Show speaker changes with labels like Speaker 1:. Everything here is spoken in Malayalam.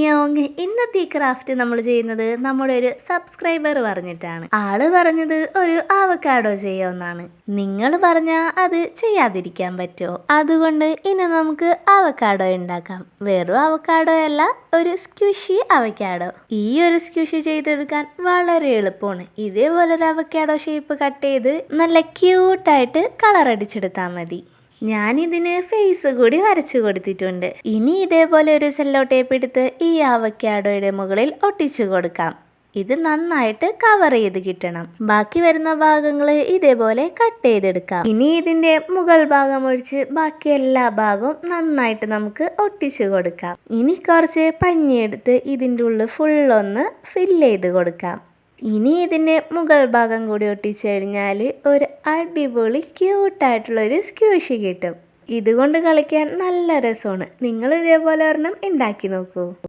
Speaker 1: അയ്യോങ് ഇന്നത്തെ ഈ ക്രാഫ്റ്റ് നമ്മൾ ചെയ്യുന്നത് നമ്മുടെ ഒരു സബ്സ്ക്രൈബർ പറഞ്ഞിട്ടാണ്. ആള് പറഞ്ഞത് ഒരു അവക്കാഡോ ചെയ്യാമെന്നാണ്. നിങ്ങൾ പറഞ്ഞാൽ അത് ചെയ്യാതിരിക്കാൻ പറ്റുമോ? അതുകൊണ്ട് ഇനി നമുക്ക് അവക്കാഡോ ഉണ്ടാക്കാം. വെറും അവക്കാഡോ അല്ല, ഒരു സ്ക്വിഷി അവക്കാഡോ. ഈ ഒരു സ്ക്വിഷി ചെയ്തെടുക്കാൻ വളരെ എളുപ്പമാണ്. ഇതേപോലെ ഒരു അവക്കാഡോ ഷേപ്പ് കട്ട് ചെയ്ത് നല്ല ക്യൂട്ടായിട്ട് കളർ അടിച്ചെടുത്താൽ മതി. ഞാനിതിന് ഫേസ് കൂടി വരച്ചു കൊടുത്തിട്ടുണ്ട്. ഇനി ഇതേപോലെ ഒരു സെല്ലോ ടേപ്പ് എടുത്ത് ഈ അവക്കാഡോയുടെ മുകളിൽ ഒട്ടിച്ചു കൊടുക്കാം. ഇത് നന്നായിട്ട് കവർ ചെയ്ത് കിട്ടണം. ബാക്കി വരുന്ന ഭാഗങ്ങൾ ഇതേപോലെ കട്ട് ചെയ്തെടുക്കാം. ഇനി ഇതിന്റെ മുകൾ ഭാഗം ഒഴിച്ച് ബാക്കി എല്ലാ ഭാഗവും നന്നായിട്ട് നമുക്ക് ഒട്ടിച്ചു കൊടുക്കാം. ഇനി കുറച്ച് പഞ്ഞിയെടുത്ത് ഇതിൻ്റെ ഉള്ളിൽ ഫുള്ളൊന്ന് ഫില്ല് ചെയ്ത് കൊടുക്കാം. ഇനി ഇതിൻ്റെ മുകൾ ഭാഗം കൂടി ഒട്ടിച്ചു കഴിഞ്ഞാൽ ഒരു അടിപൊളി ക്യൂട്ടായിട്ടുള്ളൊരു സ്ക്വിഷി കിട്ടും. ഇതുകൊണ്ട് കളിക്കാൻ നല്ല രസമാണ്. നിങ്ങൾ ഇതേപോലെ ഒരെണ്ണം ഉണ്ടാക്കി നോക്കൂ.